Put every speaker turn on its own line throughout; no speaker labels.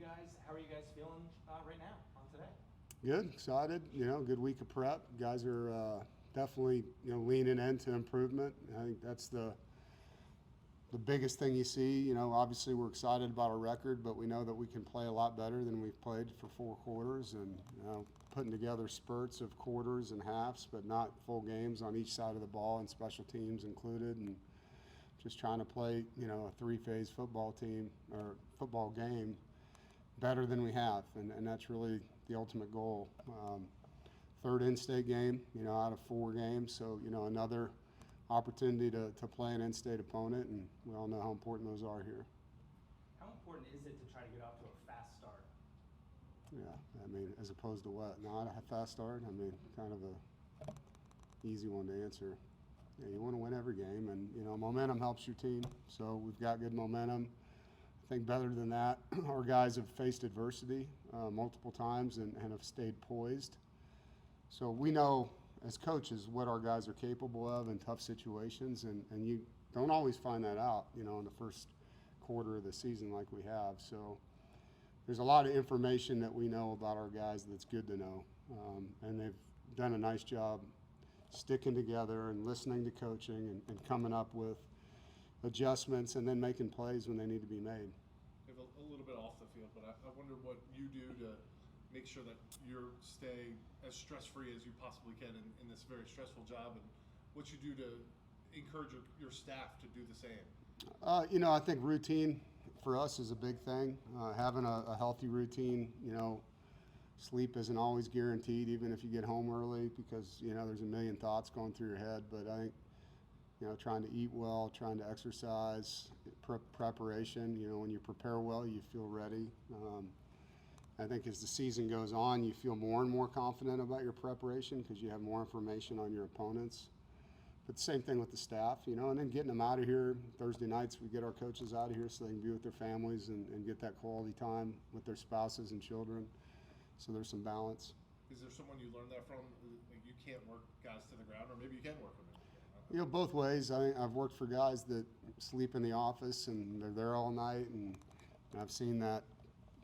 guys. How are you guys feeling right now on today?
Good, excited. Good week of prep. Guys are definitely leaning into improvement. I think that's the biggest thing you see. Obviously we're excited about our record, but we know that we can play a lot better than we've played for 4 quarters, and putting together spurts of quarters and halves, but not full games on each side of the ball, and special teams included, and just trying to play a three-phase football team or football game better than we have, and that's really the ultimate goal. Third in-state game, out of 4 games, so another opportunity to play an in-state opponent, and we all know how important those are here.
How important is it to try to get off to a fast start?
Yeah, as opposed to what? Not a fast start? Kind of a easy one to answer. Yeah, you want to win every game, and momentum helps your team. So we've got good momentum. I think better than that, our guys have faced adversity multiple times and have stayed poised. So we know as coaches what our guys are capable of in tough situations, and you don't always find that out, in the first quarter of the season like we have. So there's a lot of information that we know about our guys that's good to know, and they've done a nice job sticking together and listening to coaching and coming up with adjustments and then making plays when they need to be made.
A little bit off the field, but I wonder what you do to make sure that you stay as stress-free as you possibly can in this very stressful job, and what you do to encourage your staff to do the same.
I think routine for us is a big thing. Having a healthy routine, sleep isn't always guaranteed, even if you get home early, because there's a million thoughts going through your head. But I think trying to eat well, trying to exercise, preparation. When you prepare well, you feel ready. I think as the season goes on, you feel more and more confident about your preparation because you have more information on your opponents. But the same thing with the staff, and then getting them out of here. Thursday nights, we get our coaches out of here so they can be with their families and get that quality time with their spouses and children. So there's some balance.
Is there someone you learned that from? Like, you can't work guys to the ground, or maybe you can work them?
Both ways. I've worked for guys that sleep in the office and they're there all night, and I've seen that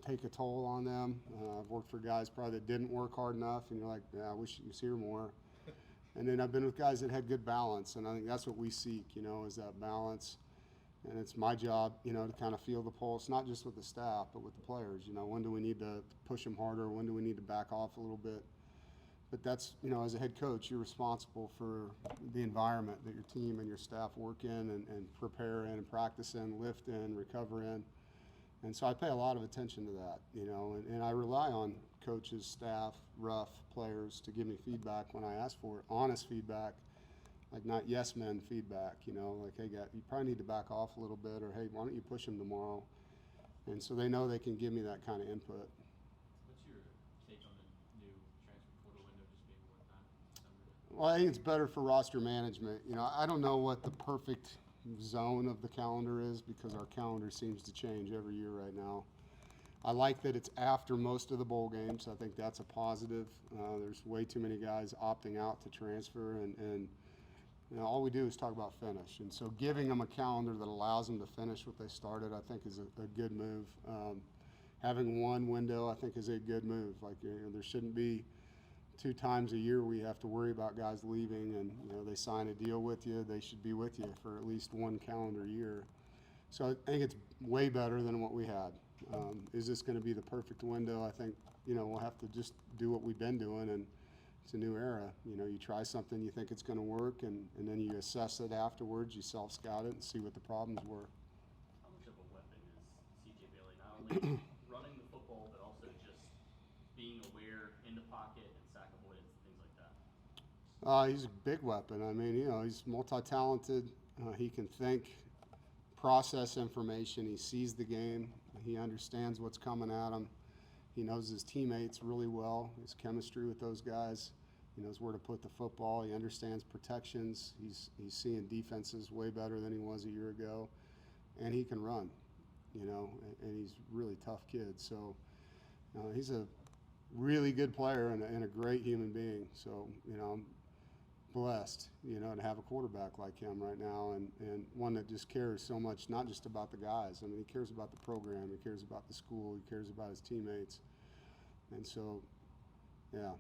take a toll on them. I've worked for guys probably that didn't work hard enough, and you're like, I wish you was here more. And then I've been with guys that had good balance, and I think that's what we seek, is that balance. And it's my job, to kind of feel the pulse, not just with the staff, but with the players. When do we need to push them harder? When do we need to back off a little bit? But that's, as a head coach, you're responsible for the environment that your team and your staff work in and prepare in and practice in, lift in, recover in. And so I pay a lot of attention to that, and I rely on coaches, staff, rough players to give me feedback when I ask for it, honest feedback, like not yes men feedback, like, hey, guy, you probably need to back off a little bit, or hey, why don't you push him tomorrow? And so they know they can give me that kind of input.
What's your take on the new transfer portal window just being one time in December?
Well, I think it's better for roster management. I don't know what the perfect zone of the calendar is because our calendar seems to change every year right now. I like that it's after most of the bowl games. I think that's a positive. There's way too many guys opting out to transfer, and all we do is talk about finish. And so giving them a calendar that allows them to finish what they started, I think, is a good move. Having one window, I think, is a good move. Like, there shouldn't be 2 times a year we have to worry about guys leaving, and they sign a deal with you. They should be with you for at least 1 calendar year. So I think it's way better than what we had. Is this going to be the perfect window? I think we'll have to just do what we've been doing, and it's a new era. You try something, you think it's going to work, and then you assess it afterwards. You self-scout it and see what the problems were.
How much of a weapon is C.J. Bailey, not only running the football, but also just being aware in the pocket and sack avoidance and things like that?
He's a big weapon. He's multi-talented. He can think, process information. He sees the game. He understands what's coming at him. He knows his teammates really well, his chemistry with those guys. He knows where to put the football. He understands protections. He's seeing defenses way better than he was a year ago. And he can run, and he's a really tough kid. So he's a really good player and a great human being. So, I'm blessed, you know, to have a quarterback like him right now, and one that just cares so much, not just about the guys. I mean, he cares about the program, he cares about the school, he cares about his teammates. And so, yeah,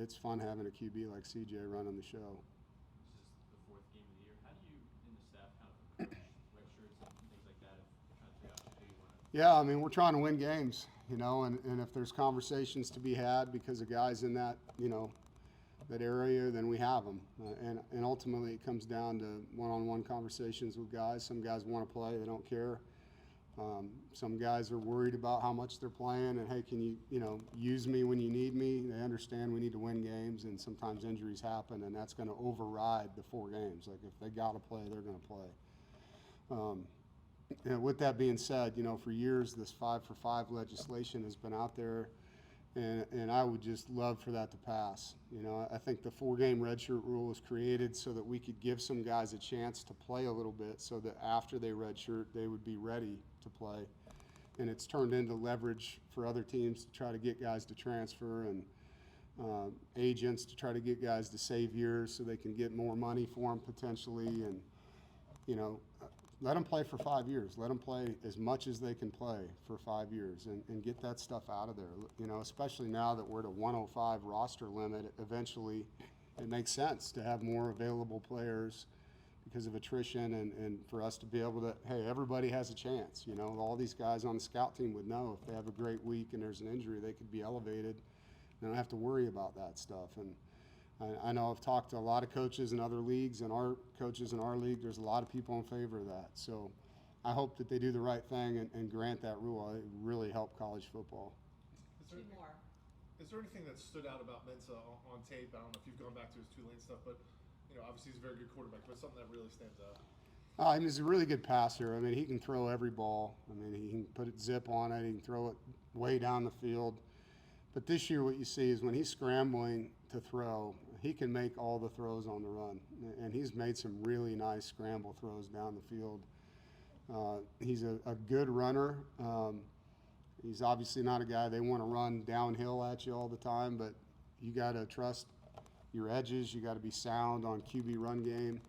it's fun having a QB like CJ running the show.
This is the fourth game of the year. How do you and the staff kind of approach red shirts and things like that, if trying to figure out who you want to?
Yeah, I mean, we're trying to win games, you know, and if there's conversations to be had because of guys in that, you know, that area, then we have them. And ultimately it comes down to one-on-one conversations with guys. Some guys want to play, they don't care. Some guys are worried about how much they're playing and, hey, can you know, use me when you need me? They understand we need to win games, and sometimes injuries happen, and that's going to override the 4 games. Like, if they got to play, they're going to play. And with that being said, you know, for years this 5-for-5 legislation has been out there, and I would just love for that to pass. You know, I think the 4-game redshirt rule was created so that we could give some guys a chance to play a little bit, so that after they redshirt, they would be ready to play. And it's turned into leverage for other teams to try to get guys to transfer, and agents to try to get guys to save years so they can get more money for them potentially. And, you know, let them play for 5 years. Let them play as much as they can play for 5 years, and get that stuff out of there. You know, especially now that we're at a 105 roster limit, eventually it makes sense to have more available players because of attrition, and for us to be able to, hey, everybody has a chance. You know, all these guys on the scout team would know if they have a great week and there's an injury, they could be elevated. They don't have to worry about that stuff. And I know I've talked to a lot of coaches in other leagues, and our coaches in our league, there's a lot of people in favor of that. So I hope that they do the right thing and grant that rule. It really help college football.
Is there anything that stood out about Mensa on tape? I don't know if you've gone back to his Tulane stuff, but, you know, obviously he's a very good quarterback, but something that really stands out.
I mean, he's a really good passer. I mean, he can throw every ball. I mean, he can put a zip on it. He can throw it way down the field. But this year what you see is when he's scrambling to throw, he can make all the throws on the run. And he's made some really nice scramble throws down the field. He's a good runner. He's obviously not a guy they want to run downhill at you all the time, but you got to trust your edges. You got to be sound on QB run game.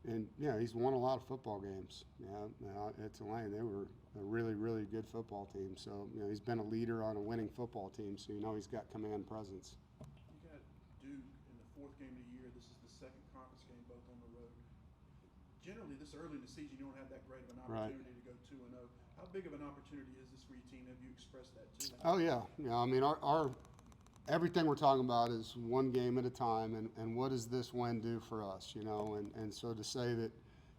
And, yeah, he's won a lot of football games. At Tulane, they were a really, really good football team. So, you know, he's been a leader on a winning football team, so you know he's got command presence.
You got Duke in the 4th game of the year. This is the second conference game, both on the road. Generally, this early in the season, you don't have that great of an opportunity to go 2-0. How big of an opportunity is this for your team? Have you expressed that to them?
Oh, yeah. I mean, our everything we're talking about is one game at a time, and what does this win do for us, you know? And so to say that,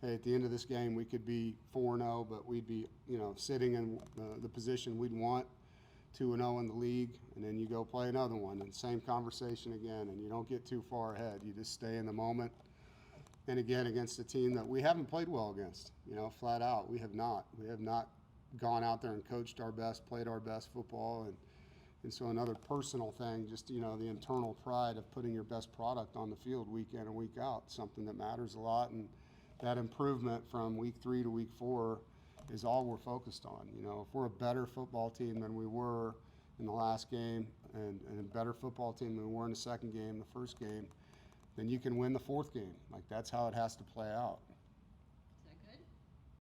hey, at the end of this game we could be 4-0, but we'd be, you know, sitting in the position we'd want, 2-0 in the league, and then you go play another one, and same conversation again, and you don't get too far ahead. You just stay in the moment. And again, against a team that we haven't played well against, you know, flat out. We have not gone out there and coached our best, played our best football. And so another personal thing, just, you know, the internal pride of putting your best product on the field week in and week out, something that matters a lot. And that improvement from week 3 to week 4 is all we're focused on. You know, if we're a better football team than we were in the last game, and a better football team than we were in the second game, the first game, then you can win the 4th game. Like, that's how it has to play out.